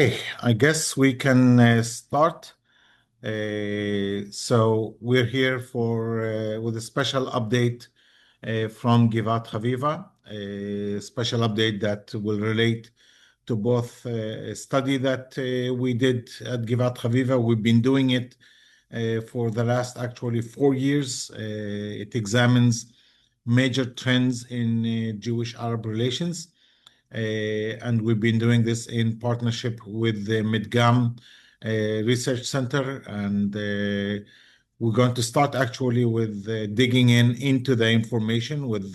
Hey, I guess we can start. So we're here for with a special update from Givat Haviva, a special update that will relate to both a study that we did at Givat Haviva. We've been doing it for the last actually 4 years. It examines major trends in Jewish-Arab relations. And we've been doing this in partnership with the Midgam Research Center. And we're going to start actually with digging into the information with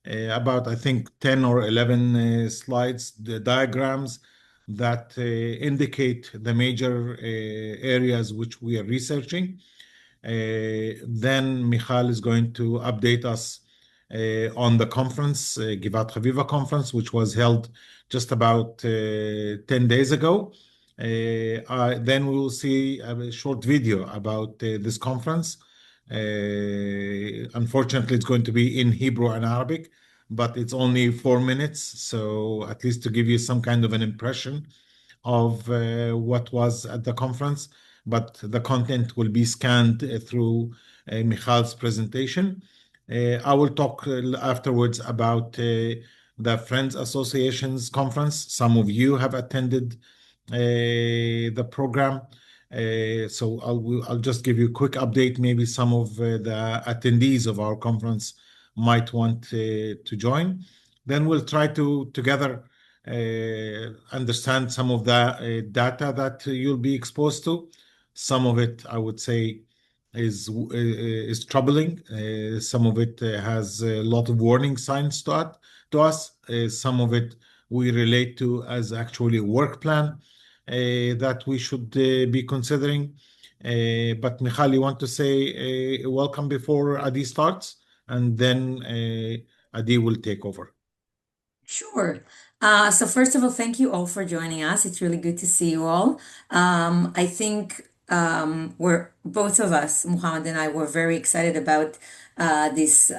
about, I think, 10 or 11 slides, the diagrams that indicate the major areas which we are researching. Then Michal is going to update us on the conference, Givat Haviva conference, which was held just about 10 days ago. Then we will see a short video about this conference. Unfortunately, it's going to be in Hebrew and Arabic, but it's only 4 minutes. So at least to give you some kind of an impression of what was at the conference, but the content will be scanned through Michal's presentation. I will talk afterwards about the Friends Association's conference. Some of you have attended the program. So I'll just give you a quick update. Maybe some of the attendees of our conference might want to join. Then we'll try to together understand some of the data that you'll be exposed to. Some of it, I would say, is troubling. Some of it has a lot of warning signs to us. Some of it we relate to as actually a work plan that we should be considering. But Michal, you want to say welcome before Adi starts, and then Adi will take over. Sure. So first of all, thank you all for joining us. It's really good to see you all. I think we're both of us, Muhammad and I, were very excited about this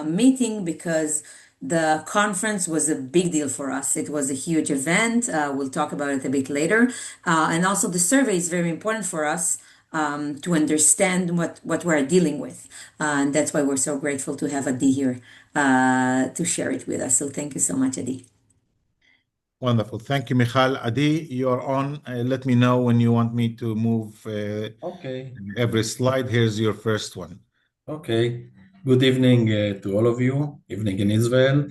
meeting because the conference was a big deal for us. It was a huge event. We'll talk about it a bit later. And also the survey is very important for us to understand what we're dealing with. And that's why we're so grateful to have Adi here to share it with us. So thank you so much, Adi. Wonderful. Thank you, Michal. Adi, you're on. Let me know when you want me to move Okay, every slide. Here's your first one. okay. Good evening to all of you. Evening in Israel.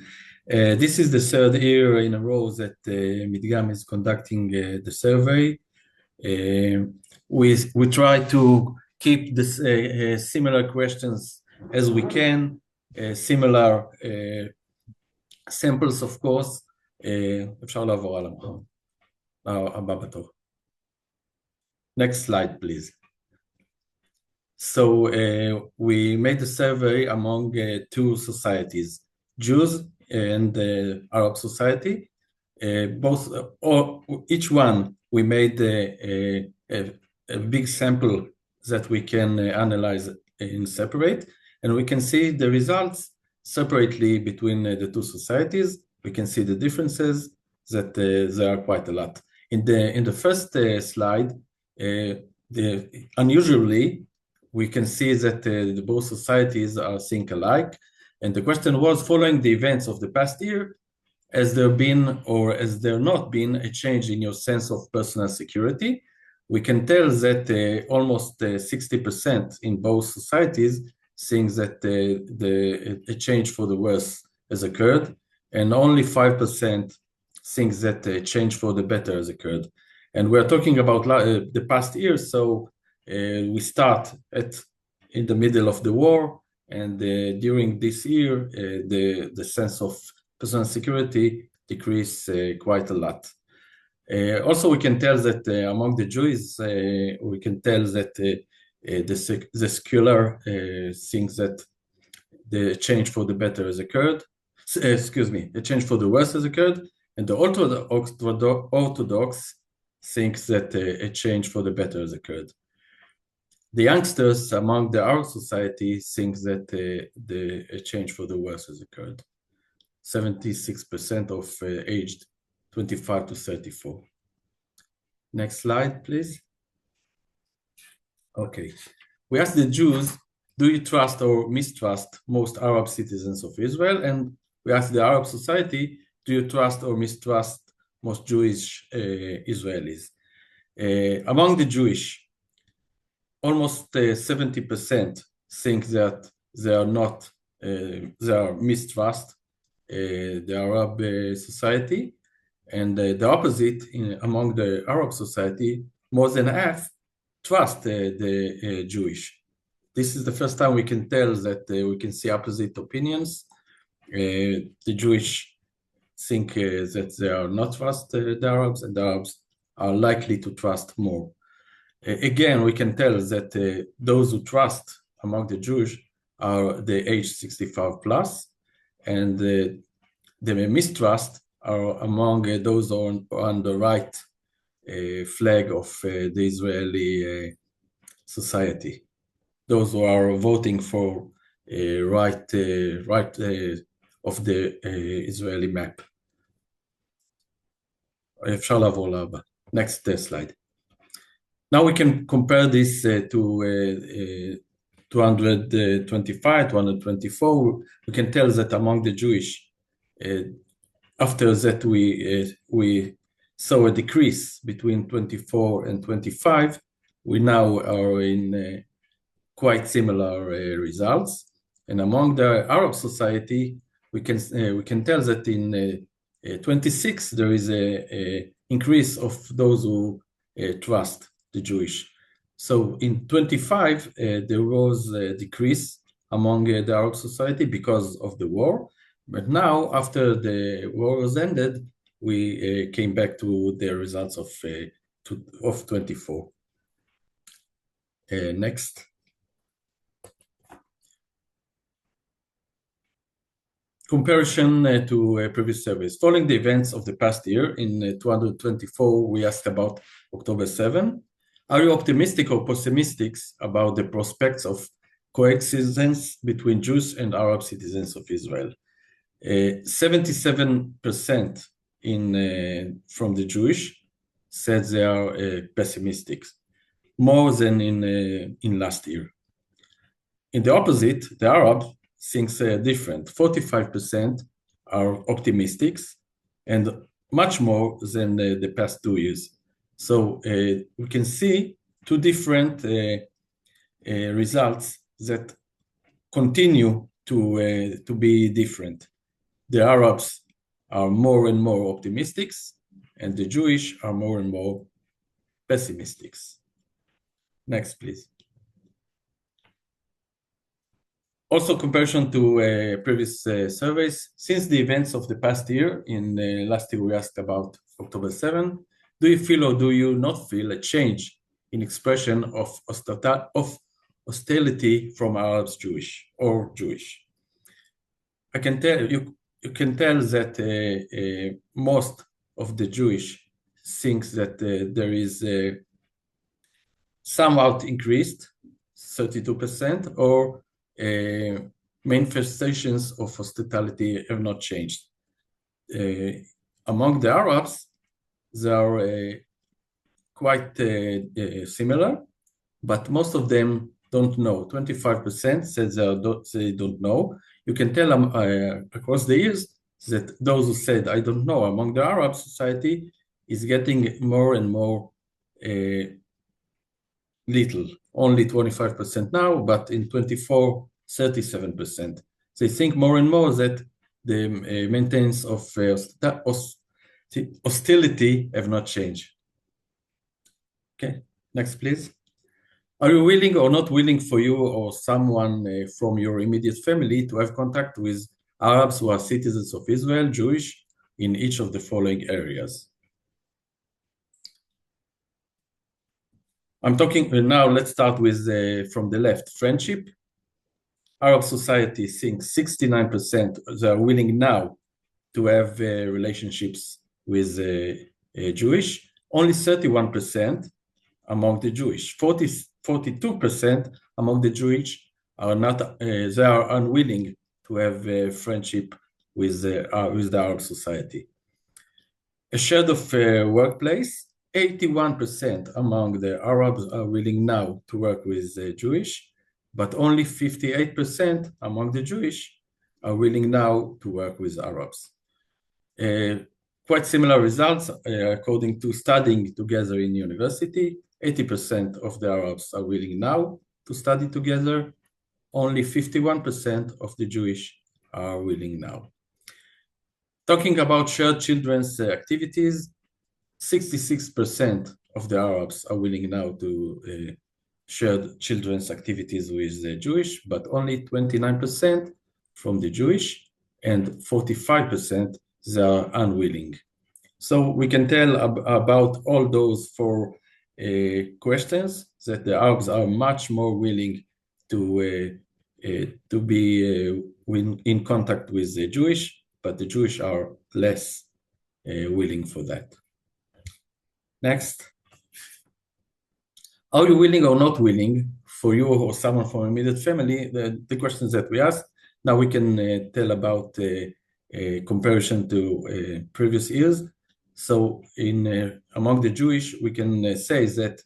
This is the third year in a row that Midgam is conducting the survey. We try to keep this similar questions as we can, similar samples, of course. אפשר לעבור על הבא בתור. Next slide, please. So we made the survey among two societies, Jews and Arab society. Each one we made a big sample that we can analyze in separate, and we can see the results separately between the two societies. We can see the differences that there are quite a lot. In the first slide, unusually, we can see that both societies are think alike. And the question was, following the events of the past year, has there been or has there not been a change in your sense of personal security? We can tell that almost 60% in both societies think that a change for the worse has occurred, and only 5% think that a change for the better has occurred. And we're talking about the past year, so we start in the middle of the war, and during this year, the sense of personal security decreased quite a lot. Also, we can tell that among the Jews, we can tell that the secular thinks that the change for the better has occurred. The change for the worse has occurred, and the Orthodox thinks that a change for the better has occurred. The youngsters among our society think that a change for the worse has occurred. 76% of aged 25 to 34. Next slide, please. Okay. We asked the Jews, do you trust or mistrust most Arab citizens of Israel? And we asked the Arab society, do you trust or mistrust most Jewish Israelis? Among the Jewish, almost 70% think that they are not, they are mistrust the Arab society, and the opposite among the Arab society, more than half trust the Jewish. This is the first time we can tell that we can see opposite opinions. The Jewish think that they are not trust the Arabs, and the Arabs are likely to trust more. Again, we can tell that those who trust among the Jews are the age 65 plus, and the mistrust are among those on the right flag of the Israeli society. Those who are voting for right of the Israeli map. אפשר לעבור להבא. Next slide. Now we can compare this to 225, 224. We can tell that among the Jewish, after that we saw a decrease between 24 and 25. We now are in quite similar results. And among the Arab society, we can tell that in 26 there is a increase of those who trust the Jewish. So in 25 there was a decrease among the Arab society because of the war. But now, after the war was ended, we came back to the results of 24. Next. Comparison to previous surveys. Following the events of the past year, in 224, we asked about October 7. Are you optimistic or pessimistic about the prospects of coexistence between Jews and Arab citizens of Israel? 77% from the Jewish said they are pessimistic, more than in last year. In the opposite, the Arab thinks different. 45% are optimistic, and much more than the past 2 years. So we can see two different results that continue to be different. The Arabs are more and more optimistic, and the Jewish are more and more pessimistic. Next, please. Also, comparison to previous surveys. Since the events of the past year, last year we asked about October 7, do you feel or do you not feel a change in expression of hostility from Arabs Jewish or Jewish? I can tell you can tell that most of the Jewish thinks that there is somewhat increased, 32%, or manifestations of hostility have not changed. Among the Arabs, they are quite similar, but most of them don't know. 25% said they don't know. You can tell them across the years that those who said I don't know among the Arab society is getting more and more little. Only 25% now, but in 24, 37%. They think more and more that the maintenance of hostility have not changed. Okay, next please. Are you willing or not willing for you or someone from your immediate family to have contact with Arabs who are citizens of Israel, Jewish, in each of the following areas? I'm talking now, let's start with from the left, friendship. Arab society thinks 69% they are willing now to have relationships with Jewish, only 31% among the Jewish. 42% among the Jewish are not, they are unwilling to have friendship with the Arab society. A shared of workplace, 81% among the Arabs are willing now to work with the Jewish, but only 58% among the Jewish are willing now to work with Arabs. Quite similar results according to studying together in university. 80% of the Arabs are willing now to study together. Only 51% of the Jewish are willing now. Talking about shared children's activities, 66% of the Arabs are willing now to share children's activities with the Jewish, but only 29% from the Jewish and 45% they are unwilling. So we can tell about all those four questions that the Arabs are much more willing to be in contact with the Jewish, but the Jewish are less willing for that. Next. Are you willing or not willing for you or someone from immediate family? The questions that we asked. Now we can tell about a comparison to previous years. So among the Jewish, we can say that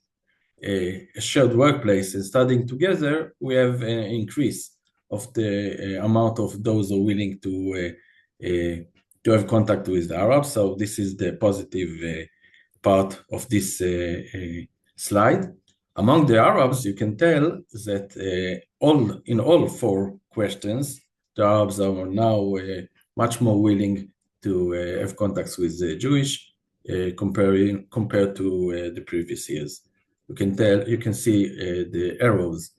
a shared workplace and studying together, we have an increase of the amount of those who are willing to have contact with the Arabs. So this is the positive part of this slide. Among the Arabs, you can tell that in all four questions, the Arabs are now much more willing to have contacts with the Jewish compared to the previous years. You can see the arrows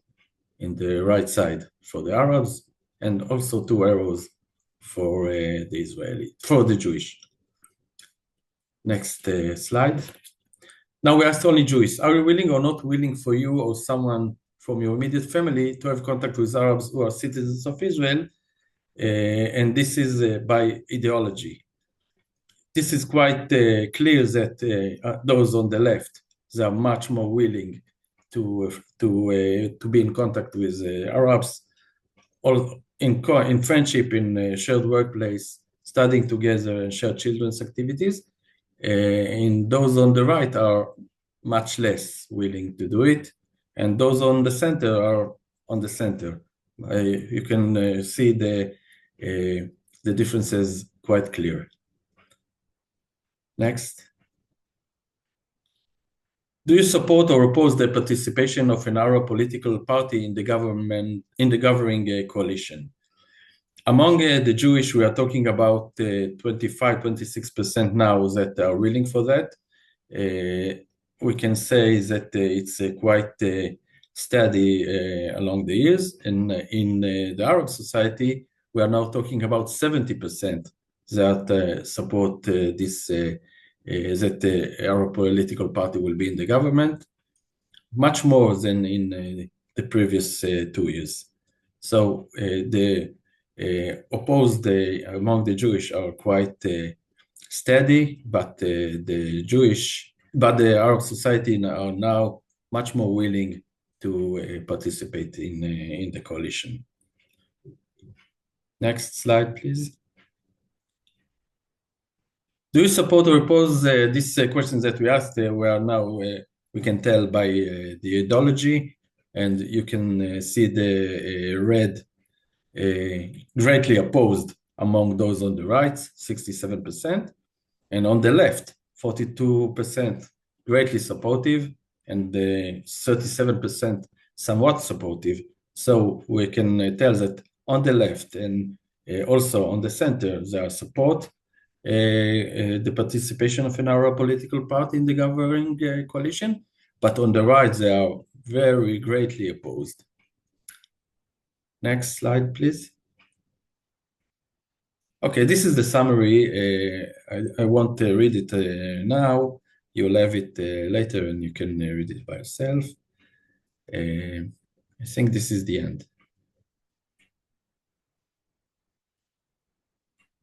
in the right side for the Arabs and also two arrows for the Jewish. Next slide. Now we asked only Jewish. Are you willing or not willing for you or someone from your immediate family to have contact with Arabs who are citizens of Israel? And this is by ideology. This is quite clear that those on the left, they are much more willing to be in contact with Arabs, or in friendship, in shared workplace, studying together and shared children's activities. And those on the right are much less willing to do it, and those on the center are on the center. You can see the differences quite clear. Next. Do you support or oppose the participation of an Arab political party in the governing coalition? Among the Jewish, we are talking about 25-26% now that are willing for that. We can say that it's quite steady along the years. And in the Arab society, we are now talking about 70% that support that the Arab political party will be in the government, much more than in the previous 2 years. So the opposed among the Jewish are quite steady, but the Arab society are now much more willing to participate in the coalition. Next slide, please. Do you support or oppose these questions that we asked? We can tell by the ideology, and you can see the red greatly opposed among those on the right, 67%, and on the left, 42% greatly supportive, and 37% somewhat supportive. So we can tell that on the left and also on the center, there are support the participation of an Arab political party in the governing coalition, but on the right, they are very greatly opposed. Next slide, please. Okay, this is the summary. I won't read it now. You'll have it later and you can read it by yourself. I think this is the end.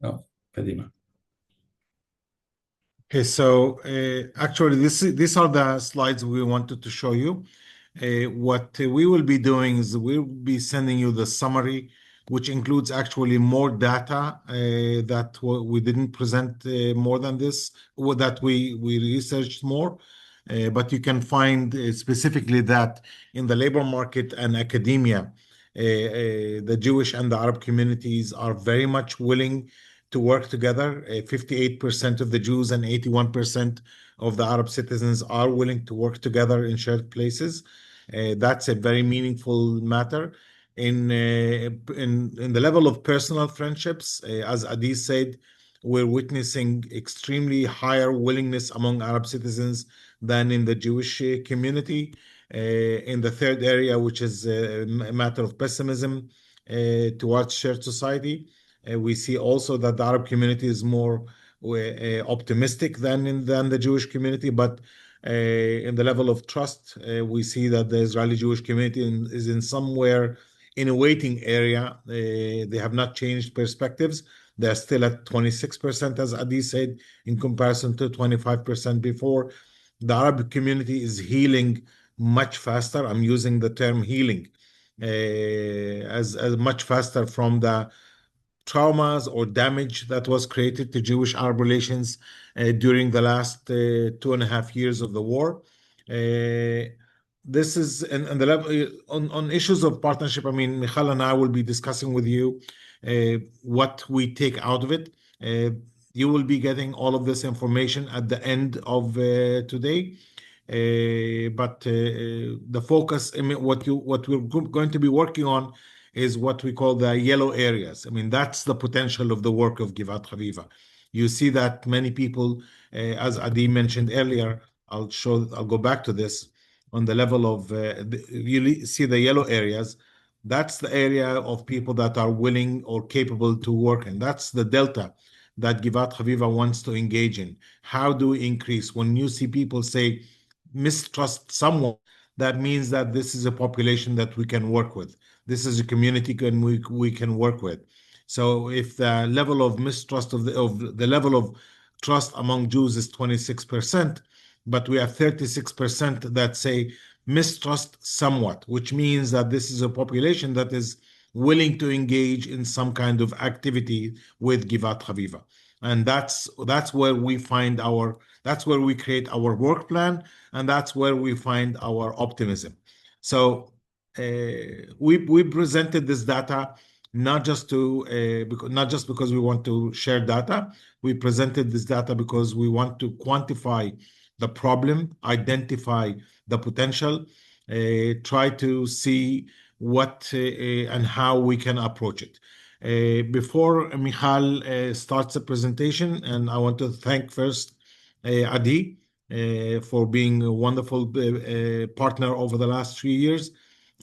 Oh, Kadima. Okay, so actually, these are the slides we wanted to show you. What we will be doing is we'll be sending you the summary which includes actually more data that we didn't present more than this, or that we researched more. But you can find specifically that in the labor market and academia, the Jewish and the Arab communities are very much willing to work together. 58% of the Jews and 81% of the Arab citizens are willing to work together in shared places. That's a very meaningful matter. In the level of personal friendships, as Adi said, we're witnessing extremely higher willingness among Arab citizens than in the Jewish community. In the third area, which is a matter of pessimism towards shared society, we see also that the Arab community is more optimistic than the Jewish community, but in the level of trust, we see that the Israeli Jewish community is in somewhere in a waiting area. They have not changed perspectives. They're still at 26%, as Adi said, in comparison to 25% before. The Arab community is healing much faster. I'm using the term healing as much faster from the traumas or damage that was created to Jewish-Arab relations during the last 2.5 years of the war. This is and the level on issues of partnership. I mean, Michal and I will be discussing with you what we take out of it. You will be getting all of this information at the end of today. But the focus, I mean, what we're going to be working on is what we call the yellow areas. I mean, that's the potential of the work of Givat Haviva. You see that many people, as Adi mentioned earlier, I'll go back to this on the level of, you see the yellow areas. That's the area of people that are willing or capable to work. And that's the delta that Givat Haviva wants to engage in. How do we increase? When you see people say, mistrust someone, that means that this is a population that we can work with. This is a community we can work with. So if the level of mistrust of the level of trust among Jews is 26%, but we have 36% that say mistrust somewhat, which means that this is a population that is willing to engage in some kind of activity with Givat Haviva. And that's where we find that's where we create our work plan, and that's where we find our optimism. So we presented this data not just because we want to share data. We presented this data because we want to quantify the problem, identify the potential, try to see what and how we can approach it. Before Michal starts the presentation, and I want to thank first Adi for being a wonderful partner over the last 3 years.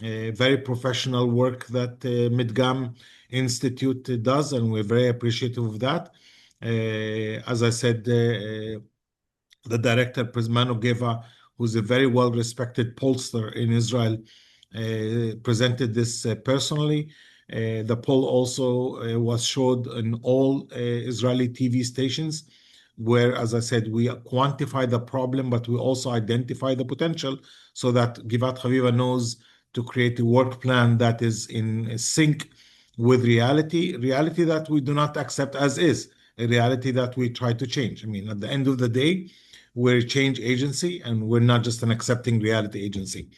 Very professional work that Midgam Institute does, and we're very appreciative of that. As I said, the director, Prismano Geva, who's a very well-respected pollster in Israel, presented this personally. The poll also was showed in all Israeli TV stations, where, as I said, we quantify the problem, but we also identify the potential so that Givat Haviva knows to create a work plan that is in sync with reality that we do not accept as is, a reality that we try to change. I mean, at the end of the day, we're a change agency, and we're not just an accepting reality agency.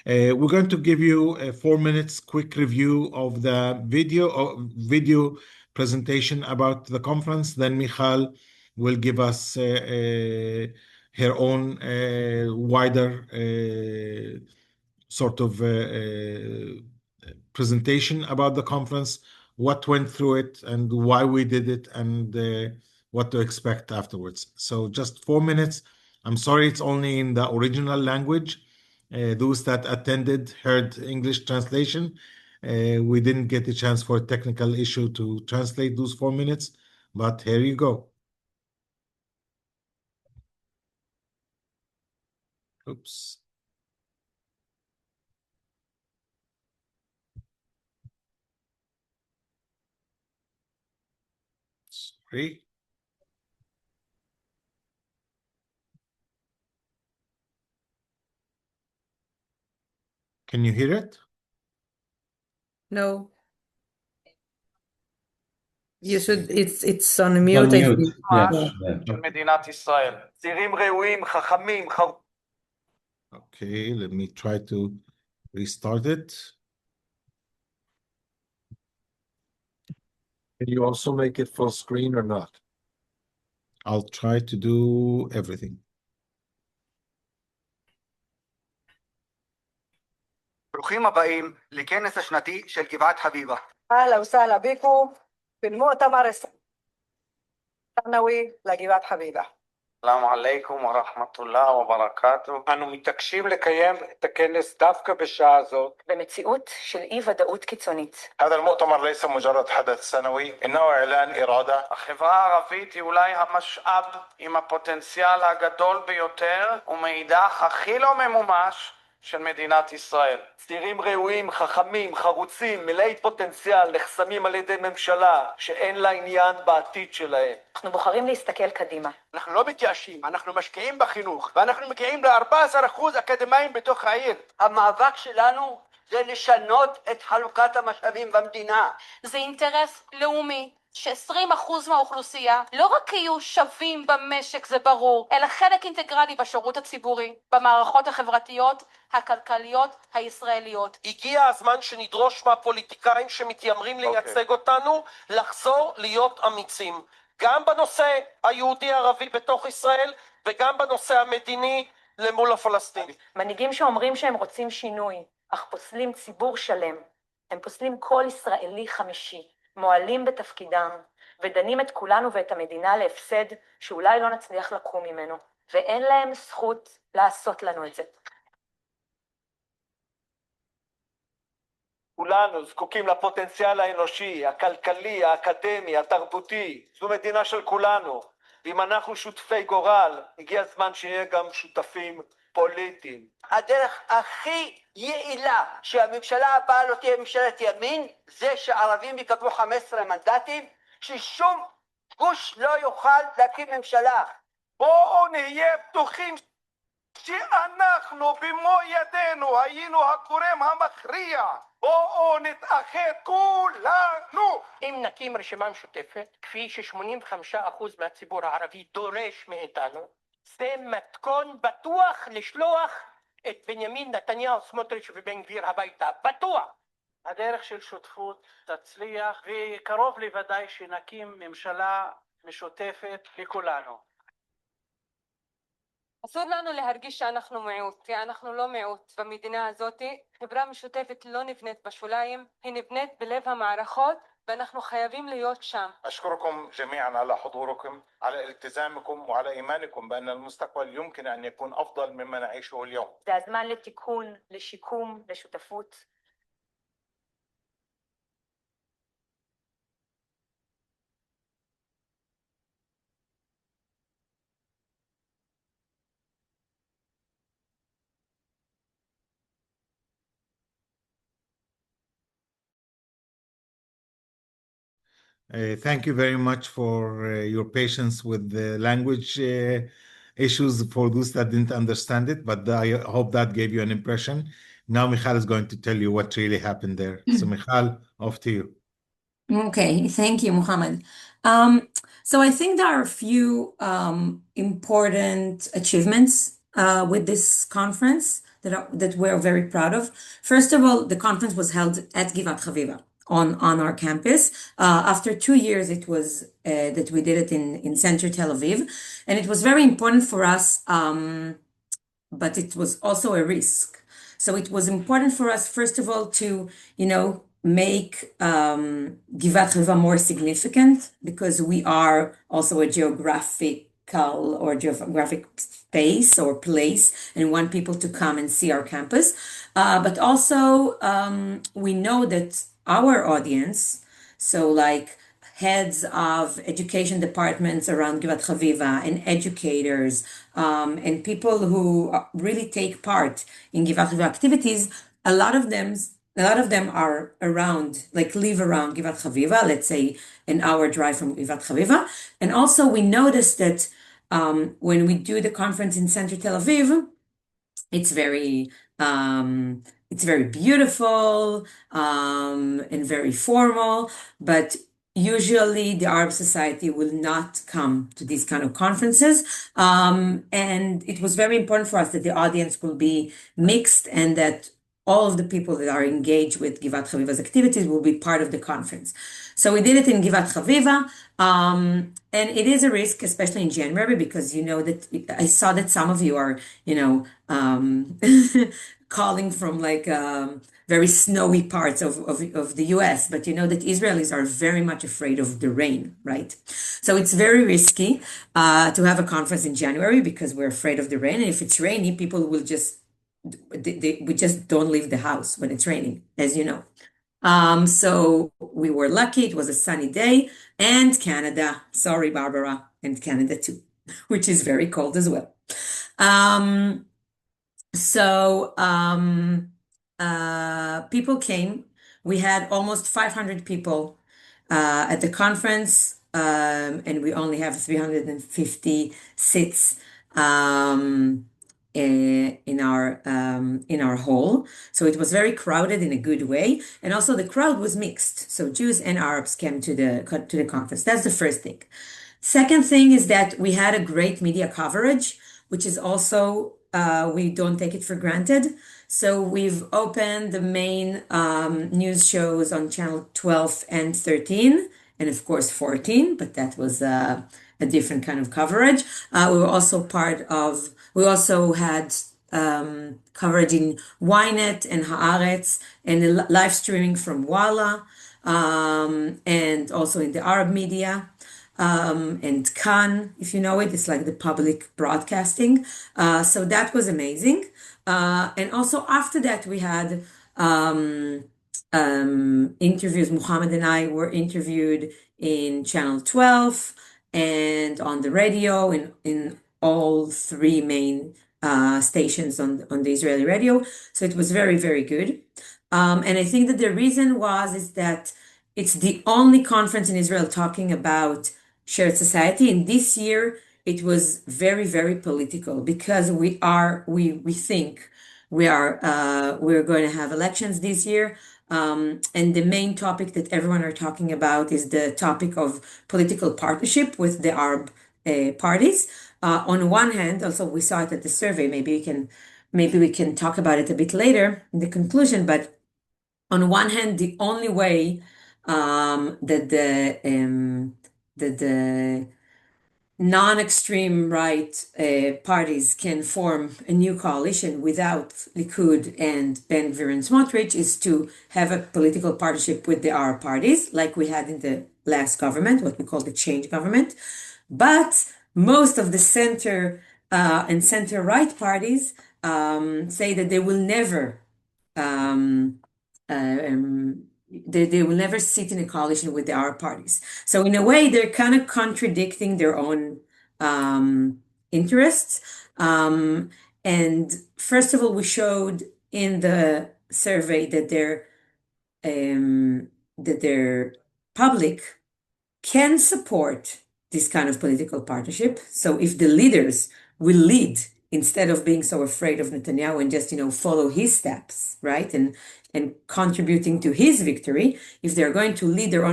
We're going to give you a 4 minutes quick review of the video presentation about the conference. Then Michal will give us her own wider sort of presentation about the conference, what went through it, and why we did it, and what to expect afterwards. So just 4 minutes. I'm sorry it's only in the original language. Those that attended heard English translation. We didn't get a chance for a technical issue to translate those 4 minutes, but here you go. Oops. Sorry. Can you hear it? No. it's on On mute, I mute. think. Yeah. Yeah. Yeah. מדינת ישראל. צעירים ראויים, חכמים, Okay, let me try to restart it. Can you also make it full screen or not? I'll try to do everything. ברוכים הבאים לכנס השנתי של גבעת חביבה. أهلا وسهلا بكم في المؤتمر السنوي لجبات حبيبة. שלום עליכם ורחמתולlah וברקאתו. אנו מתעקשים לקיים את הכנס דווקא בשעה הזאת. במציאות של אי ודאות קיצונית. هذا المؤتمر ليس مجرد حدث سنوي، إنه إعلان إرادة. החברה הערבית היא אולי המשאב עם הפוטנציאל הגדול ביותר ומאידך הכי לא ממומש של מדינת ישראל. צעירים ראויים, חכמים, חרוצים, מלאי פוטנציאל, נחסמים על ידי ממשלה שאין לה עניין בעתיד שלהם. אנחנו בוחרים להסתכל קדימה. אנחנו לא מתייאשים, אנחנו משקיעים בחינוך, ואנחנו מגיעים ל-14% אקדמאים בתוך העיר. המאבק שלנו זה לשנות את חלוקת המשאבים במדינה. זה אינטרס לאומי ש20% מהאוכלוסייה לא רק יהיו שווים במשק, זה ברור, אלא חלק אינטגרלי בשירות הציבורי, במערכות החברתיות, הכלכליות, הישראליות. הגיע הזמן שנדרוש מהפוליטיקאים שמתיימרים לייצג אותנו, לחזור להיות אמיצים. גם בנושא היהודי-ערבי בתוך ישראל, וגם בנושא המדיני למול הפלסטיני. מנהיגים שאומרים שהם רוצים שינוי, אך פוסלים ציבור שלם. הם פוסלים כל ישראלי חמישי, מועלים בתפקידם, ודנים את כולנו ואת המדינה להפסד שאולי לא נצליח לקום ממנו, ואין להם זכות לעשות לנו את זה. כולנו זקוקים לפוטנציאל האנושי, הכלכלי, האקדמי, התרבותי. זו מדינה של כולנו. ואם אנחנו שותפי גורל, הגיע הזמן שנהיה גם שותפים פוליטיים. הדרך הכי יעילה שהממשלה הבאה לא תהיה ממשלת ימין, זה שערבים יקבלו 15 מנדטים, ששום גוש לא יוכל להקים ממשלה. בואו נהיה בטוחים שאנחנו במו ידינו היינו הגורם המכריע. בואו נתאחד כולנו. אם נקים רשימה משותפת, כפי ש85% מהציבור הערבי דורש מאיתנו, זה מתכון בטוח לשלוח את בנימין נתניהו, סמוטריץ' ובן גביר הביתה. בטוח. הדרך של שותפות תצליח, וקרוב לוודאי שנקים ממשלה משותפת לכולנו. אסור לנו להרגיש שאנחנו מיעוט, כי אנחנו לא מיעוט במדינה הזאת. חברה משותפת לא נבנית בשוליים, היא נבנית בלב המערכות, ואנחנו חייבים להיות שם. أشكركم جميعا على حضوركم، على التزامكم وعلى إيمانكم بأن المستقبل يمكن أن يكون أفضل مما نعيشه اليوم. זה הזמן לתיקון, לשיקום, לשותפות. Thank you very much for your patience with the language issues for those that didn't understand it, but I hope that gave you an impression. Now Michal is going to tell you what really happened there. So Michal, off to you. Okay, thank you, Mohammed. So I think there are a few important achievements with this conference that we're very proud of. First of all, the conference was held at Givat Haviva on our campus. After 2 years, it was that we did it in Center Tel Aviv, and it was very important for us, but it was also a risk. So it was important for us, first of all, to, make Givat Haviva more significant, because we are also a geographical or geographic space or place and want people to come and see our campus. But also, we know that our audience, so like heads of education departments around Givat Haviva and educators, and people who really take part in Givat Haviva activities, a lot of them are around, like live around Givat Haviva, let's say an hour drive from Givat Haviva. And also we noticed that when we do the conference in Center Tel Aviv, it's very beautiful and very formal, but usually the Arab society will not come to these kind of conferences. And it was very important for us that the audience will be mixed and that all of the people that are engaged with Givat Haviva's activities will be part of the conference. So we did it in Givat Haviva. And it is a risk, especially in January, because you know that I saw that some of you are, calling from like very snowy parts of the US, but you know that Israelis are very much afraid of the rain, right? So it's very risky to have a conference in January because we're afraid of the rain. And if it's rainy, people will just, we just don't leave the house when it's raining, as you know. So we were lucky. It was a sunny day, and Canada, sorry, Barbara, and Canada too, which is very cold as well. People came. We had almost 500 people at the conference, and we only have 350 seats in our hall. So it was very crowded in a good way, and also the crowd was mixed. So Jews and Arabs came to the conference. That's the first thing. Second thing is that we had a great media coverage, which is also we don't take it for granted. So we've opened the main news shows on channel 12 and 13, and of course 14, but that was a different kind of coverage. We also had coverage in Ynet and Haaretz and live streaming from Walla, and also in the Arab media. And Kan, if you know it, it's like the public broadcasting. So that was amazing. And also after that, we had interviews. Mohammad and I were interviewed in Channel 12 and on the radio in all three main stations on the Israeli radio. So it was very, very good. And I think that the reason is that it's the only conference in Israel talking about shared society. And this year it was very, very political because we're going to have elections this year. And the main topic that everyone are talking about is the topic of political partnership with the Arab parties. On one hand, also we saw it at the survey. Maybe we can talk about it a bit later in the conclusion. But on one hand, the only way that the non-extreme right parties can form a new coalition without Likud and Ben Gvir and Smotrich is to have a political partnership with the Arab parties, like we had in the last government, what we call the change government. But most of the center and center-right parties say that they will never they will never sit in a coalition with the Arab parties. So in a way, they're kind of contradicting their own interests. And first of all, we showed in the survey that their public can support this kind of political partnership. So if the leaders will lead instead of being so afraid of Netanyahu and just, follow his steps, right? And contributing to his victory, if they're going to lead their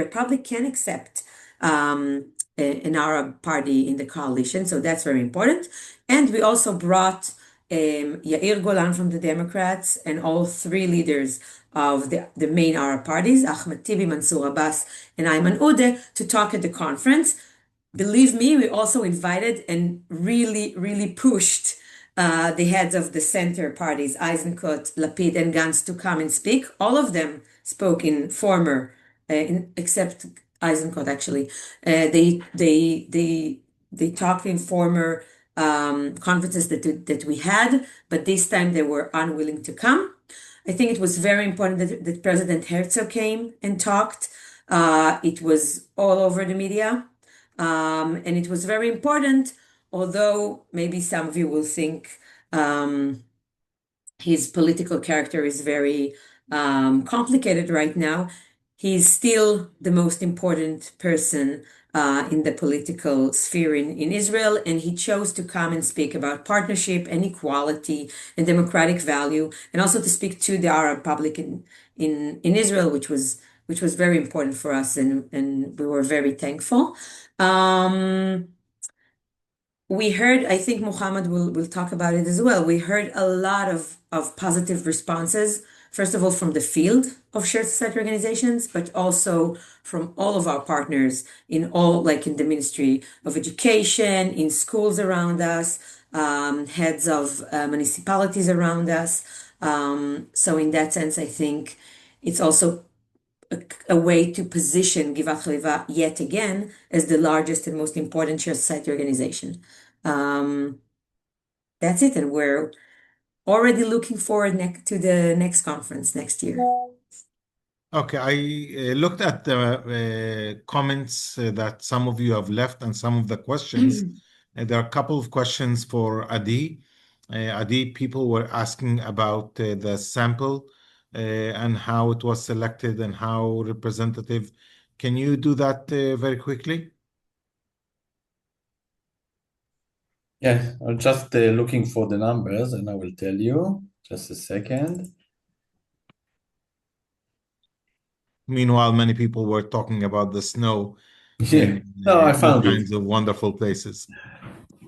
public can accept an Arab party in the coalition. So that's very important. And we also brought Yair Golan from the Democrats and all three leaders of the main Arab parties, Ahmed Tibi, Mansour Abbas, and Ayman Odeh, to talk at the conference. Believe me, we also invited and really, really pushed the heads of the center parties, Eisenkot, Lapid, and Gantz, to come and speak. All of them spoke in former, except Eisenkot, actually. They talked in former conferences that we had, but this time they were unwilling to come. I think it was very important that President Herzog came and talked. It was all over the media. And it was very important, although maybe some of you will think his political character is very complicated right now. He's still the most important person in the political sphere in Israel, and he chose to come and speak about partnership and equality and democratic value, and also to speak to the Arab public in Israel, which was which was very important for us, and we were very thankful. We heard, I think Mohammed will talk about it as well. We heard a lot of positive responses, first of all, from the field of shared society organizations, but also from all of our partners in all, like in the Ministry of Education, in schools around us, heads of municipalities around us. So in that sense, I think it's also a way to position Givat Haviva yet again as the largest and most important shared society organization. That's it, and we're already looking forward to the next conference next year. Okay, I looked at the comments that some of you have left and some of the questions. There are a couple of questions for Adi. Adi, people were asking about the sample and how it was selected and how representative. Can you do that very quickly? Yeah, I'm just looking for the numbers and I will tell you. Just a second. Meanwhile, many people were talking about the snow Yeah, in no, I all found it. kinds of wonderful places.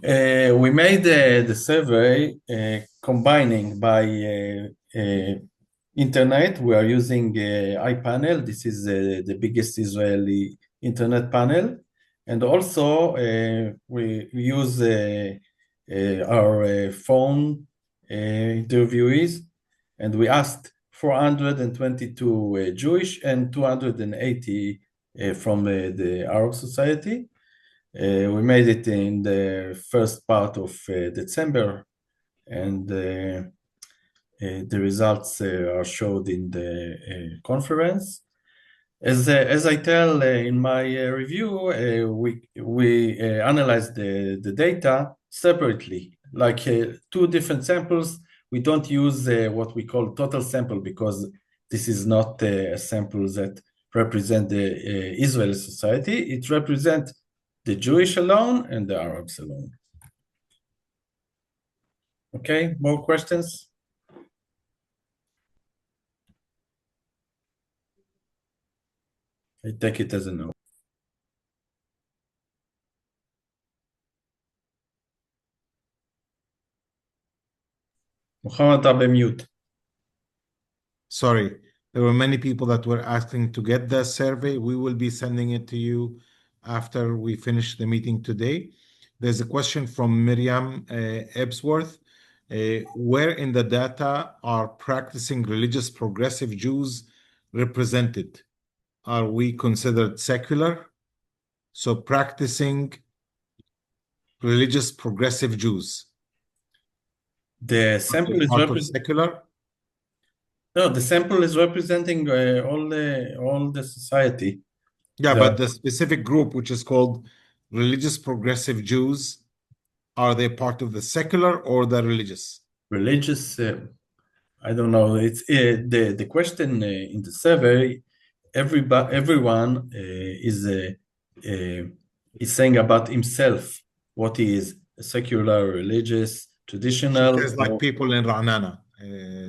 We made the survey combining by internet. We are using iPanel. This is the biggest Israeli internet panel. And also we use our phone interviewees, and we asked 422 Jewish and 280 from the Arab society. We made it in the first part of December, and the results are showed in the conference. As I tell in my review, we analyze the data separately, like two different samples. We don't use what we call total sample because this is not a sample that represent the Israeli society. It represents the Jewish alone and the Arabs alone. Okay, more questions? I take it as a no. Mohammad, I'm mute. Sorry, there were many people that were asking to get the survey. We will be sending it to you after we finish the meeting today. There's a question from Miriam Ebsworth. Where in the data are practicing religious progressive Jews represented? Are we considered secular? So practicing religious progressive Jews. The sample is part of secular? No, the sample is representing all the society. Yeah, but the specific group, which is called religious progressive Jews, are they part of the secular or the religious? Religious, I don't know. It's the question in the survey. Everyone is saying about himself what he is: secular, religious, traditional. It's like people in Ra'anana.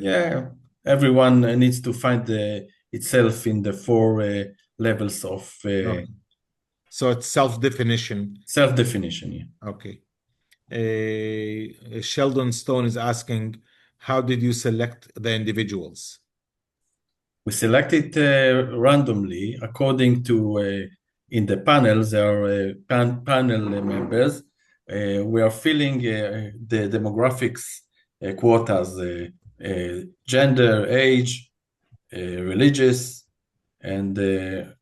Yeah, everyone needs to find itself in the four levels of. Okay. So it's self-definition. Self-definition, yeah. Okay. Sheldon Stone is asking, how did you select the individuals? We selected randomly according to in the panels. There are panel members. We are filling the demographics quotas, gender, age, religious, and the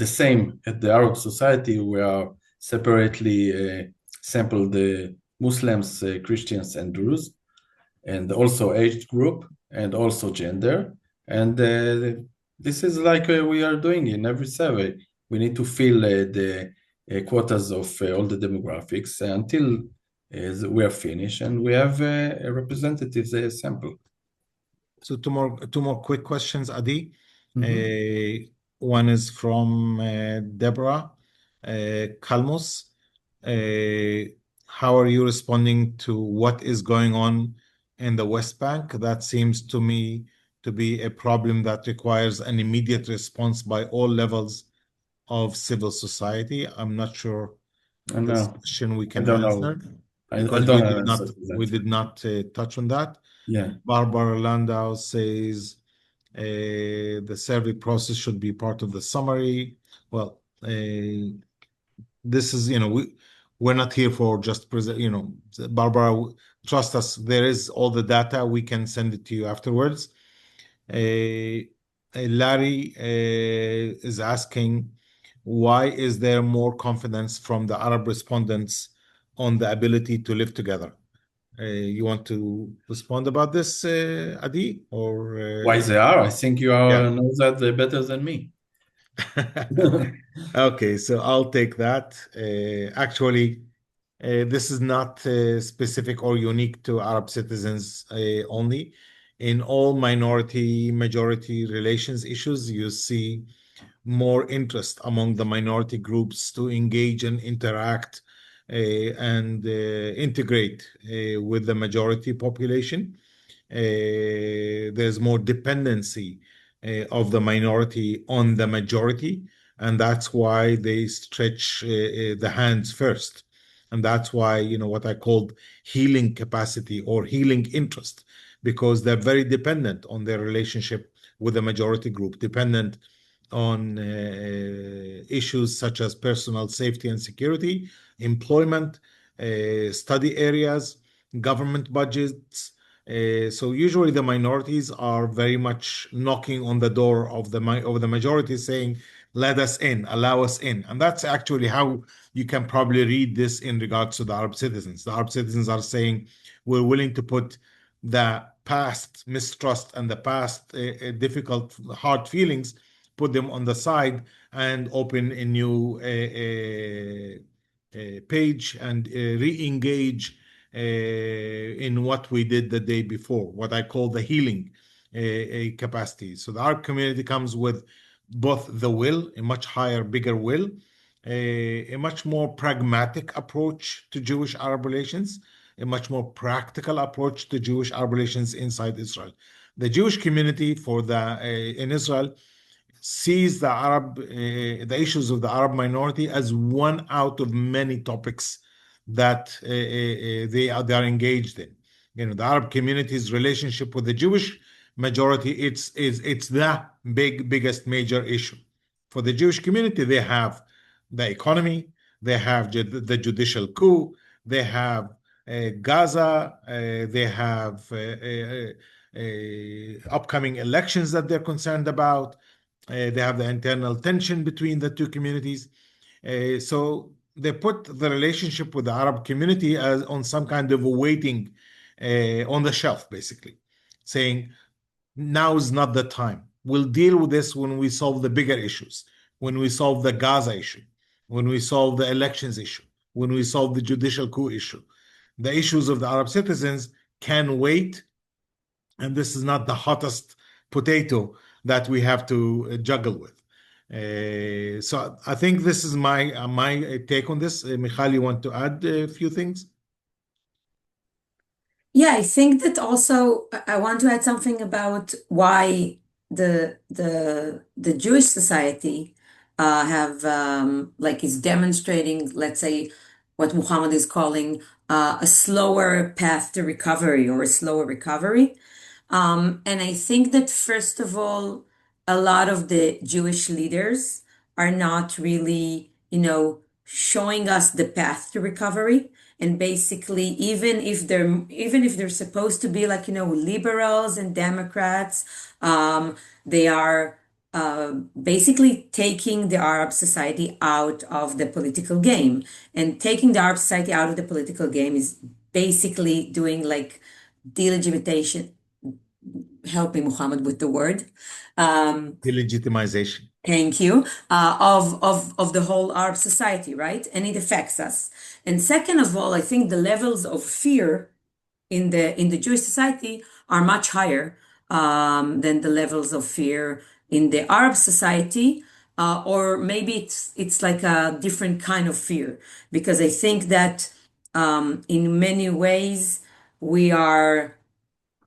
same at the Arab society. We are separately sampled the Muslims, Christians, and Druze, and also age group, and also gender. And this is like we are doing in every survey. We need to fill the quotas of all the demographics until we are finished, and we have a representative sample. So two more quick questions, Adi. One is from Deborah Kalmus. How are you responding to what is going on in the West Bank? That seems to me to be a problem that requires an immediate response by all levels of civil society. I'm not sure this question we can answer because we did not touch on that. Yeah. Barbara Landau says the survey process should be part of the summary. Well, this is, we're not here for just present, Barbara, trust us, there is all the data. We can send it to you afterwards. Larry is asking, why is there more confidence from the Arab respondents on the ability to live together? You want to respond about this, Adi? Or why they are? I think you know that better than me. Okay, so I'll take that. Actually, this is not specific or unique to Arab citizens only. In all minority-majority relations issues, you see more interest among the minority groups to engage and interact and integrate with the majority population. There's more dependency of the minority on the majority, and that's why they stretch the hands first. And that's why, what I called healing capacity or healing interest, because they're very dependent on their relationship with the majority group, dependent on issues such as personal safety and security, employment, study areas, government budgets. So usually the minorities are very much knocking on the door of the majority saying, let us in, allow us in. And that's actually how you can probably read this in regards to the Arab citizens. The Arab citizens are saying, we're willing to put the past mistrust and the past difficult, hard feelings, put them on the side and open a new page and re-engage in what we did the day before, what I call the healing capacity. So the Arab community comes with both the will, a much higher, bigger will, a much more pragmatic approach to Jewish-Arab relations, a much more practical approach to Jewish-Arab relations inside Israel. The Jewish community in Israel sees the issues of the Arab minority as one out of many topics that they are engaged in. The Arab community's relationship with the Jewish majority, it's the biggest major issue. For the Jewish community, they have the economy, they have the judicial coup, they have Gaza, they have upcoming elections that they're concerned about. They have the internal tension between the two communities. So they put the relationship with the Arab community as on some kind of a waiting on the shelf, basically, saying, now is not the time. We'll deal with this when we solve the bigger issues, when we solve the Gaza issue, when we solve the elections issue, when we solve the judicial coup issue. The issues of the Arab citizens can wait, and this is not the hottest potato that we have to juggle with. So I think this is my take on this. Michal, you want to add a few things? Yeah, I think that also I want to add something about why the Jewish society have is demonstrating, let's say, what Muhammad is calling a slower path to recovery or a slower recovery. And I think that first of all, a lot of the Jewish leaders are not really, showing us the path to recovery. And basically, even if they're supposed to be like, liberals and Democrats, they are basically taking the Arab society out of the political game. And taking the Arab society out of the political game is basically doing like delegitimation. Help me, Muhammad, with the word. Delegitimization. Thank you. Of the whole Arab society, right? And it affects us. And second of all, I think the levels of fear in the Jewish society are much higher than the levels of fear in the Arab society, or maybe it's like a different kind of fear, because I think that in many ways we are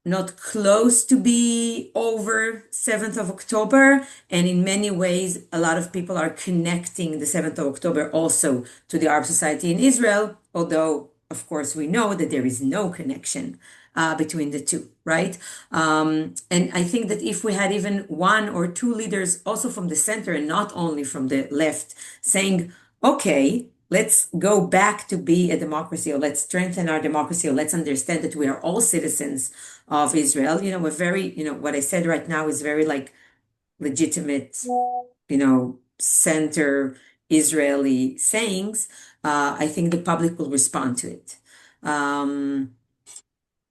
not close to be over 7th of October. And in many ways, a lot of people are connecting the 7th of October also to the Arab society in Israel, although, of course, we know that there is no connection between the two, right? And I think that if we had even one or two leaders also from the center and not only from the left saying, okay, let's go back to be a democracy, or let's strengthen our democracy, or let's understand that we are all citizens of Israel. We're very, what I said right now is very like legitimate, center Israeli sayings. I think the public will respond to it.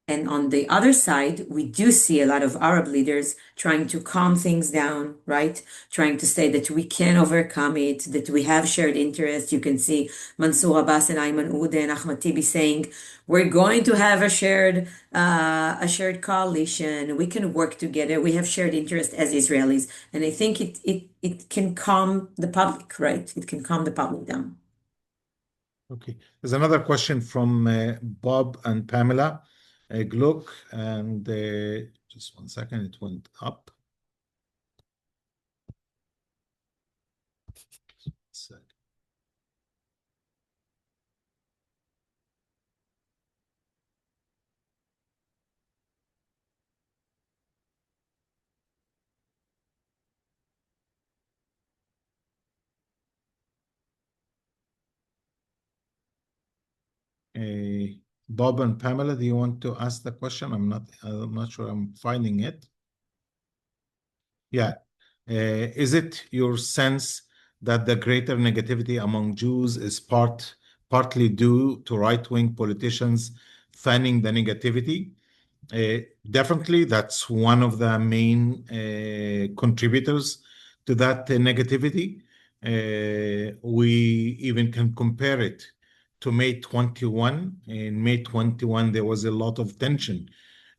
And on the other side, we do see a lot of Arab leaders trying to calm things down, right? Trying to say that we can overcome it, that we have shared interests. You can see Mansour Abbas and Ayman Udeh and Ahmad Tibi saying, we're going to have a shared coalition. We can work together. We have shared interests as Israelis. And I think it can calm the public, right? It can calm the public down. Okay. There's another question from Bob and Pamela Gluck, and just 1 second, it went up. Bob and Pamela, do you want to ask the question? I'm not sure I'm finding it. Yeah. Is it your sense that the greater negativity among Jews is partly due to right-wing politicians fanning the negativity? Definitely, that's one of the main contributors to that negativity. We even can compare it to May 21. In May 21, there was a lot of tension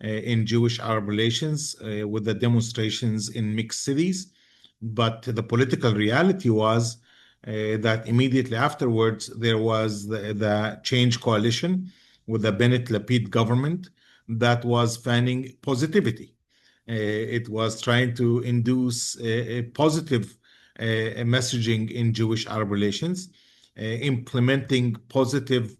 in Jewish-Arab relations with the demonstrations in mixed cities. But the political reality was that immediately afterwards, there was the Change Coalition with the Bennett-Lapid government that was fanning positivity. It was trying to induce a positive messaging in Jewish-Arab relations, implementing positive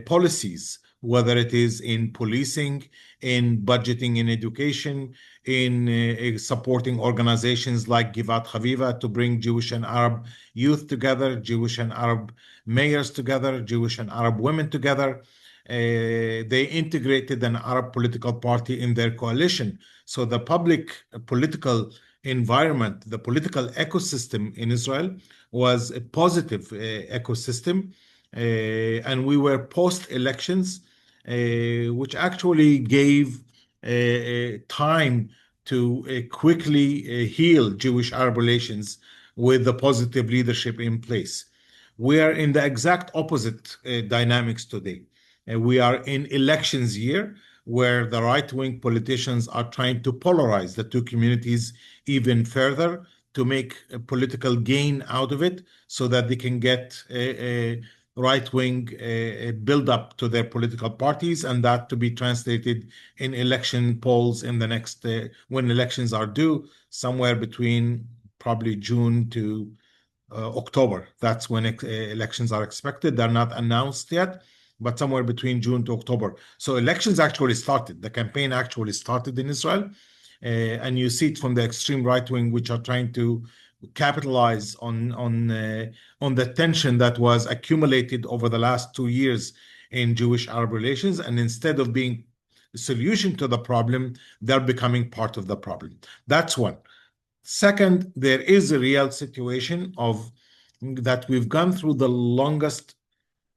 policies, whether it is in policing, in budgeting, in education, in supporting organizations like Givat Haviva to bring Jewish and Arab youth together, Jewish and Arab mayors together, Jewish and Arab women together. They integrated an Arab political party in their coalition. So the public political environment, the political ecosystem in Israel was a positive ecosystem. And we were post-elections, which actually gave time to quickly heal Jewish-Arab relations with the positive leadership in place. We are in the exact opposite dynamics today. We are in elections year where the right-wing politicians are trying to polarize the two communities even further to make a political gain out of it so that they can get a right-wing build-up to their political parties, and that to be translated in election polls in the next, when elections are due, somewhere between probably June to October. That's when elections are expected. They're not announced yet, but somewhere between June to October. So elections actually started. The campaign actually started in Israel. And you see it from the extreme right wing, which are trying to capitalize on the tension that was accumulated over the last 2 years in Jewish-Arab relations. And instead of being the solution to the problem, they're becoming part of the problem. That's one. Second, there is a real situation of that we've gone through the longest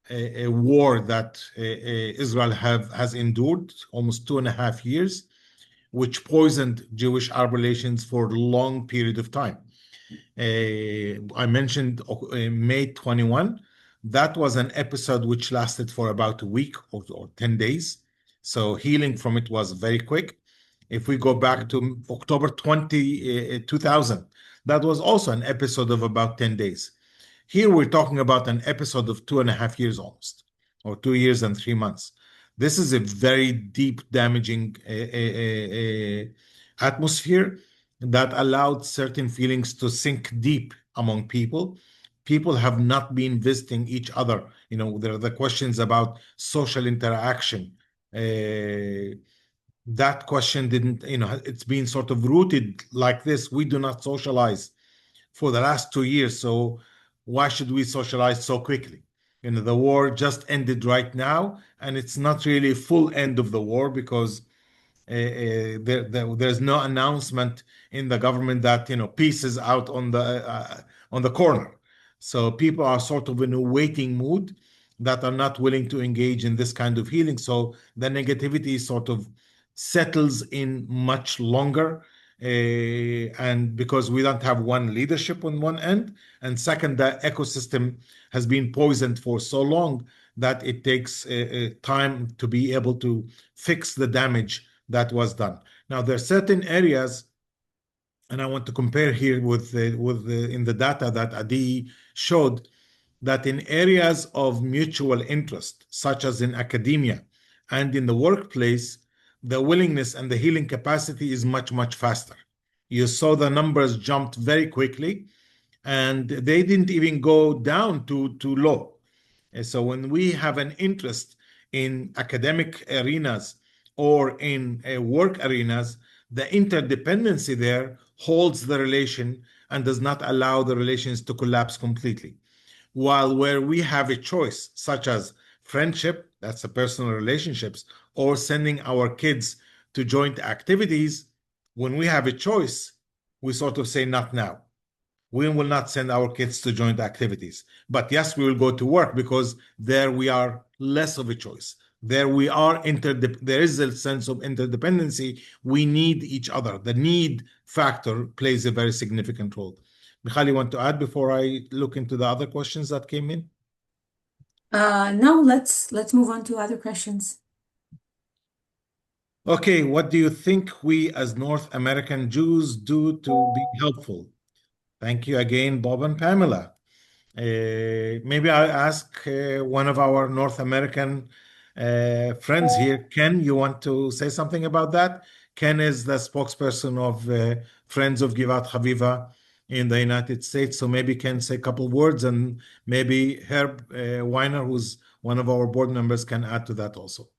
a war that Israel has endured, almost 2.5 years, which poisoned Jewish-Arab relations for a long period of time. I mentioned May 21. That was an episode which lasted for about a week or 10 days. So healing from it was very quick. If we go back to October 2000, that was also an episode of about 10 days. Here we're talking about an episode of 2.5 years almost, or 2 years and 3 months. This is a very deep, damaging atmosphere that allowed certain feelings to sink deep among people. People have not been visiting each other. There are the questions about social interaction. That question didn't, it's been sort of rooted like this. We do not socialize for the last 2 years, so why should we socialize so quickly? The war just ended right now, and it's not really a full end of the war because there's no announcement in the government that peace is out on the corner. So people are sort of in a waiting mood that are not willing to engage in this kind of healing. So the negativity sort of settles in much longer. And because we don't have one leadership on one end, and second, the ecosystem has been poisoned for so long that it takes time to be able to fix the damage that was done. Now, there are certain areas, and I want to compare here in the data that Adi showed, that in areas of mutual interest, such as in academia and in the workplace, the willingness and the healing capacity is much, much faster. You saw the numbers jumped very quickly, and they didn't even go down to low. And so when we have an interest in academic arenas or in work arenas, the interdependency there holds the relation and does not allow the relations to collapse completely. While where we have a choice, such as friendship, that's the personal relationships, or sending our kids to joint activities, when we have a choice, we sort of say, not now. We will not send our kids to joint activities. But yes, we will go to work because there we are less of a choice. There we are, there is a sense of interdependency. We need each other. The need factor plays a very significant role. Michal, you want to add before I look into the other questions that came in? No, let's move on to other questions. Okay, what do you think we as North American Jews do to be helpful? Thank you again, Bob and Pamela. Maybe I'll ask one of our North American friends here. Ken, you want to say something about that? Ken is the spokesperson of Friends of Givat Haviva in the United States. So maybe Ken say a couple words, and maybe Herb Weiner, who's one of our board members, can add to that also.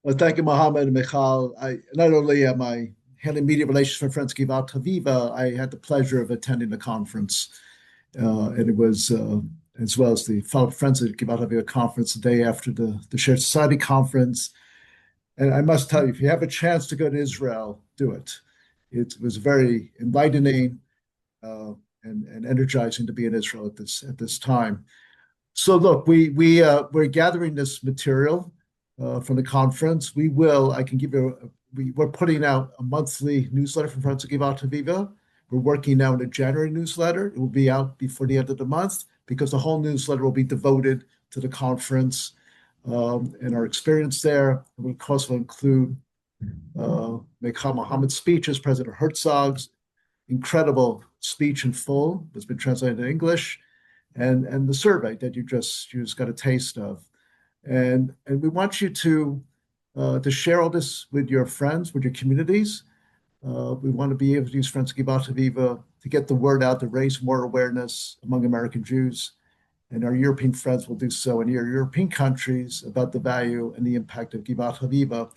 Well, thank you, Mohammad and Michal. Not only am I handling media relations for Friends Givat Haviva, I had the pleasure of attending the conference. And it was, as well as the Friends of Givat Haviva conference, the day after the Shared Society conference. And I must tell you, if you have a chance to go to Israel, do it. It was very enlightening and energizing to be in Israel at this time. So look, we're gathering this material from the conference. I can give you, we're putting out a monthly newsletter from Friends of Givat Haviva. We're working now on a January newsletter. It will be out before the end of the month because the whole newsletter will be devoted to the conference and our experience there. It will also include Michal Mohammed's speeches, President Herzog's incredible speech in full that's been translated into English, and the survey that you just got a taste of. And we want you to share all this with your friends, with your communities. We want to be able to use Friends of Givat Haviva to get the word out, to raise more awareness among American Jews. And our European friends will do so in your European countries about the value and the impact of Givat Haviva,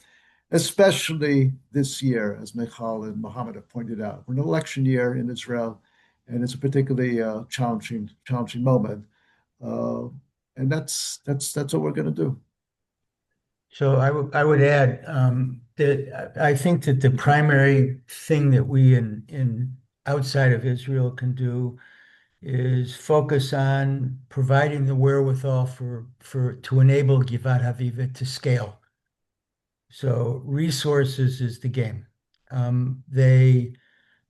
especially this year, as Michal and Mohammed have pointed out. We're in an election year in Israel, and it's a particularly challenging moment. And that's what we're going to do. So I would add that I think that the primary thing that we in outside of Israel can do is focus on providing the wherewithal to enable Givat Haviva to scale. So resources is the game.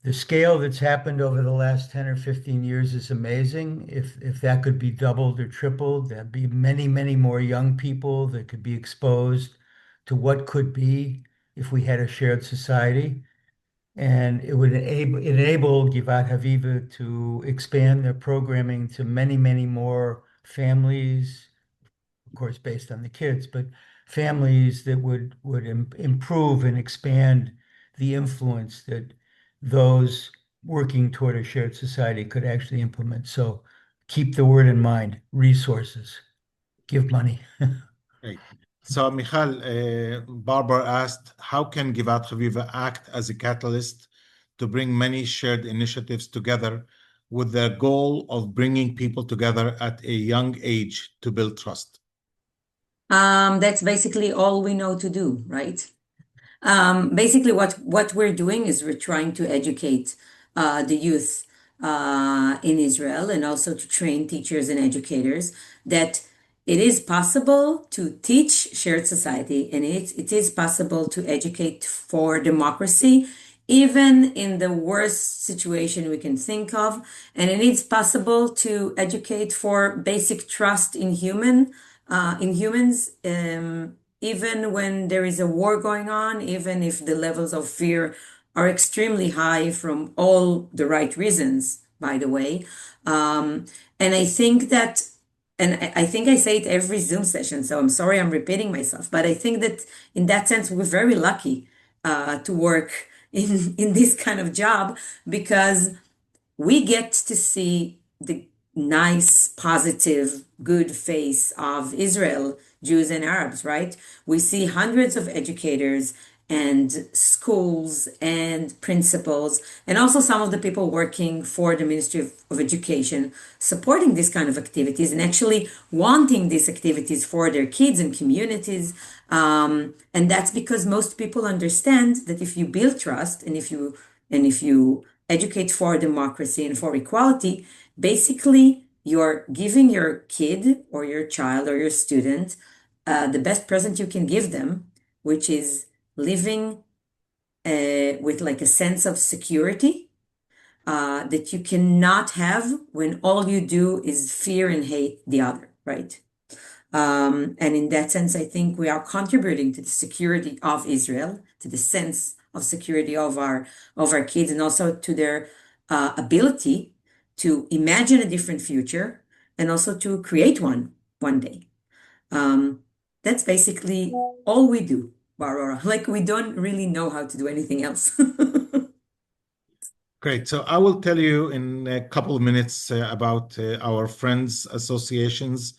The scale that's happened over the last 10 or 15 years is amazing. If that could be doubled or tripled, there'd be many, many more young people that could be exposed to what could be if we had a shared society. And it would enable Givat Haviva to expand their programming to many, many more families, of course, based on the kids, but families that would improve and expand the influence that those working toward a shared society could actually implement. So keep the word in mind, resources, give money. Great. So, Michal, Barbara asked, how can Givat Haviva act as a catalyst to bring many shared initiatives together with the goal of bringing people together at a young age to build trust? That's basically all we know to do, right? Basically, what we're doing is we're trying to educate the youth in Israel and also to train teachers and educators that it is possible to teach shared society and it is possible to educate for democracy, even in the worst situation we can think of. And it is possible to educate for basic trust in humans. Even when there is a war going on, even if the levels of fear are extremely high from all the right reasons, by the way. And I think that, and I think I say it every Zoom session, so I'm sorry I'm repeating myself, but I think that in that sense, we're very lucky to work in this kind of job because we get to see the nice, positive, good face of Israel, Jews and Arabs, right? We see hundreds of educators and schools and principals, and also some of the people working for the Ministry of Education supporting these kind of activities and actually wanting these activities for their kids and communities. And that's because most people understand that if you build trust and if you educate for democracy and for equality, basically you're giving your kid or your child or your student the best present you can give them, which is living with like a sense of security that you cannot have when all you do is fear and hate the other, right? And in that sense, I think we are contributing to the security of Israel, to the sense of security of our kids, and also to their ability to imagine a different future and also to create one day. That's basically all we do, Barbara. Like we don't really know how to do anything else. Great. So I will tell you in a couple of minutes about our Friends Associations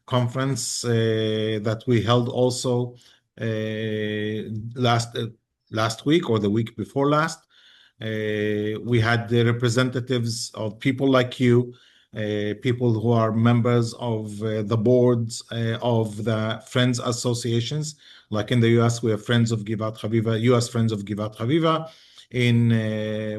conference that we held also last week or the week before last. We had the representatives of people like you, people who are members of the boards of the Friends Associations. Like in the US, we have Friends of Givat Haviva, US Friends of Givat Haviva.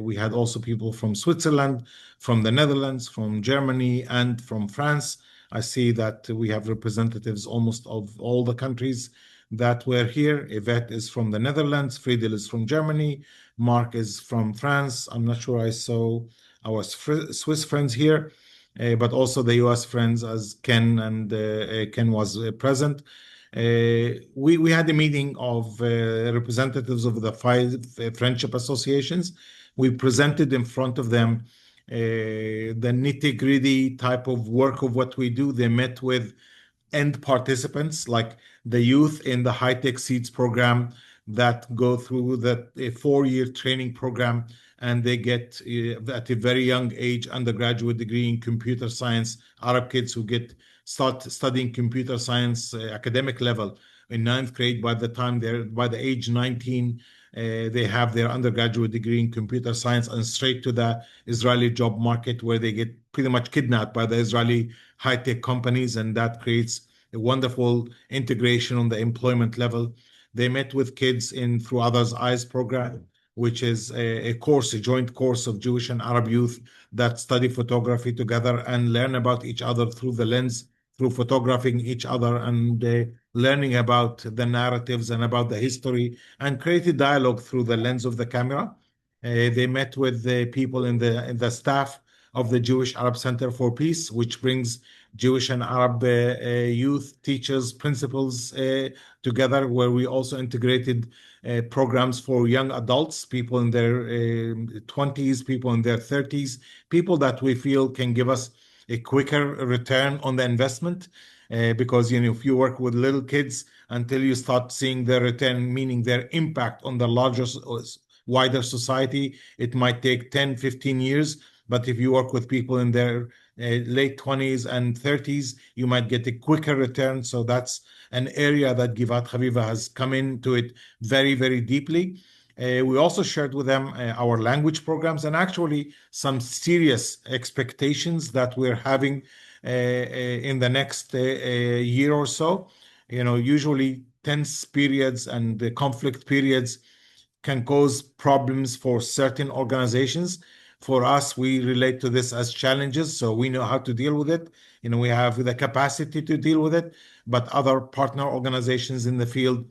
We had also people from Switzerland, from the Netherlands, from Germany, and from France. I see that we have representatives almost of all the countries that were here. Yvette is from the Netherlands, Friedel is from Germany, Mark is from France. I'm not sure I saw our Swiss friends here, but also the US friends as Ken, and Ken was present. We had a meeting of representatives of the 5 friendship associations. We presented in front of them the nitty-gritty type of work of what we do. They met with end participants like the youth in the high-tech seeds program that go through a 4-year training program, and they get at a very young age undergraduate degree in computer science. Arab kids who start studying computer science academic level in 9th grade. By the age 19, they have their undergraduate degree in computer science and straight to the Israeli job market, where they get pretty much kidnapped by the Israeli high-tech companies, and that creates a wonderful integration on the employment level. They met with kids in Through Others' Eyes program, which is a joint course of Jewish and Arab youth that study photography together and learn about each other through the lens, through photographing each other and learning about the narratives and about the history, and create a dialogue through the lens of the camera. They met with the people in the staff of the Jewish Arab Center for Peace, which brings Jewish and Arab youth, teachers, principals together, where we also integrated programs for young adults, people in their 20s, people in their 30s, people that we feel can give us a quicker return on the investment. Because if you work with little kids until you start seeing their return, meaning their impact on the larger, wider society. It might take 10, 15 years, but if you work with people in their late 20s and 30s, you might get a quicker return. So that's an area that Givat Haviva has come into it very, very deeply. We also shared with them our language programs and actually some serious expectations that we're having in the next year or so. Usually tense periods and the conflict periods can cause problems for certain organizations. For us, we relate to this as challenges, so we know how to deal with it. We have the capacity to deal with it, but other partner organizations in the field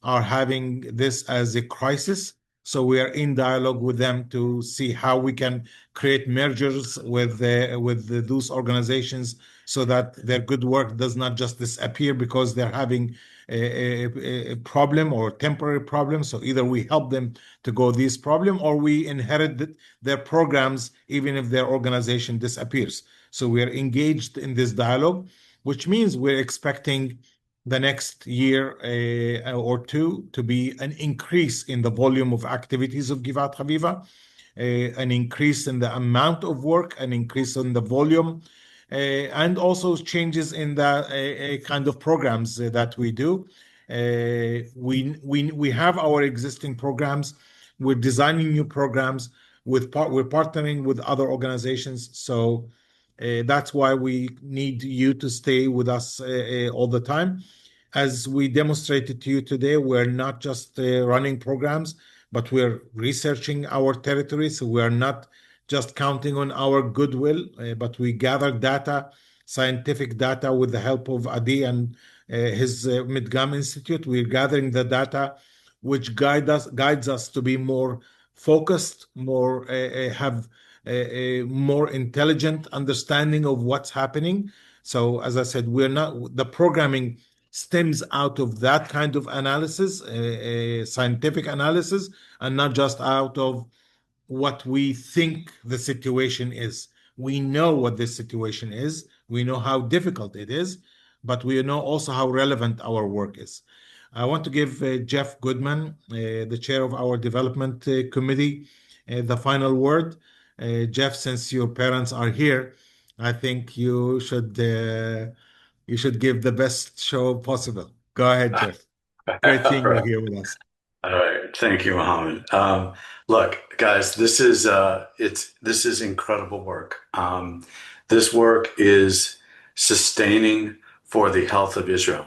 are having this as a crisis. So we are in dialogue with them to see how we can create mergers with those organizations so that their good work does not just disappear because they're having a problem or temporary problem. So either we help them to go this problem or we inherit their programs even if their organization disappears. So we are engaged in this dialogue, which means we're expecting the next year or two to be an increase in the volume of activities of Givat Haviva, an increase in the amount of work, an increase in the volume, and also changes in the kind of programs that we do. We have our existing programs. We're designing new programs. We're partnering with other organizations. So that's why we need you to stay with us all the time. As we demonstrated to you today, we're not just running programs, but we're researching our territory. So we're not just counting on our goodwill, but we gather data, scientific data with the help of Adi and his Midgam Institute. We're gathering the data which guides us to be more focused, have a more intelligent understanding of what's happening. So as I said, the programming stems out of that kind of analysis, scientific analysis, and not just out of what we think the situation is. We know what this situation is. We know how difficult it is, but we know also how relevant our work is. I want to give Jeff Goodman, the chair of our development committee, the final word. Jeff, since your parents are here, I think you should give the best show possible. Go ahead, Jeff. Great seeing you here with us. All right. Thank you, Mohammed. Look, guys, this is incredible work. This work is sustaining for the health of Israel.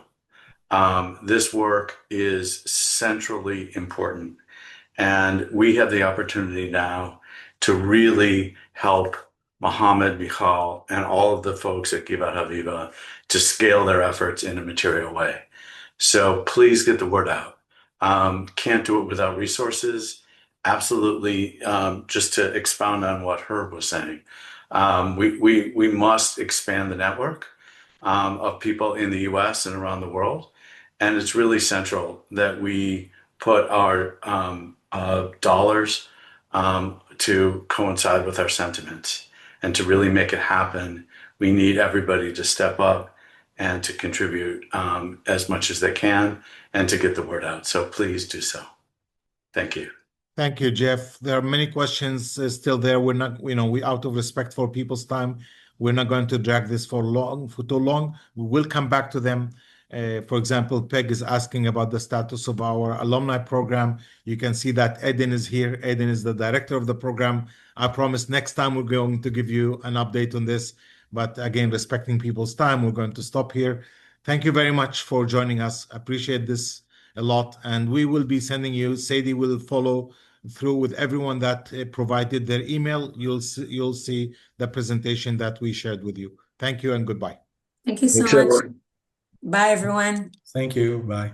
This work is centrally important. And we have the opportunity now to really help Mohammad, Michal, and all of the folks at Givat Haviva to scale their efforts in a material way. So please get the word out. Can't do it without resources. Absolutely. Just to expound on what Herb was saying, we must expand the network of people in the U.S. and around the world. And it's really central that we put our dollars to coincide with our sentiments. And to really make it happen, we need everybody to step up and to contribute as much as they can and to get the word out. So please do so. Thank you. Thank you, Jeff. There are many questions still there. We're not, we out of respect for people's time, we're not going to drag this for too long. We will come back to them. For example, Peg is asking about the status of our alumni program. You can see that Eden is here. Eden is the director of the program. I promise next time we're going to give you an update on this. But again, respecting people's time, we're going to stop here. Thank you very much for joining us. Appreciate this a lot. And we will be sending you, Sadie will follow through with everyone that provided their email. You'll see the presentation that we shared with you. Thank you and goodbye. Thank you so Thanks, much. everyone. Bye, everyone. Thank you. Bye.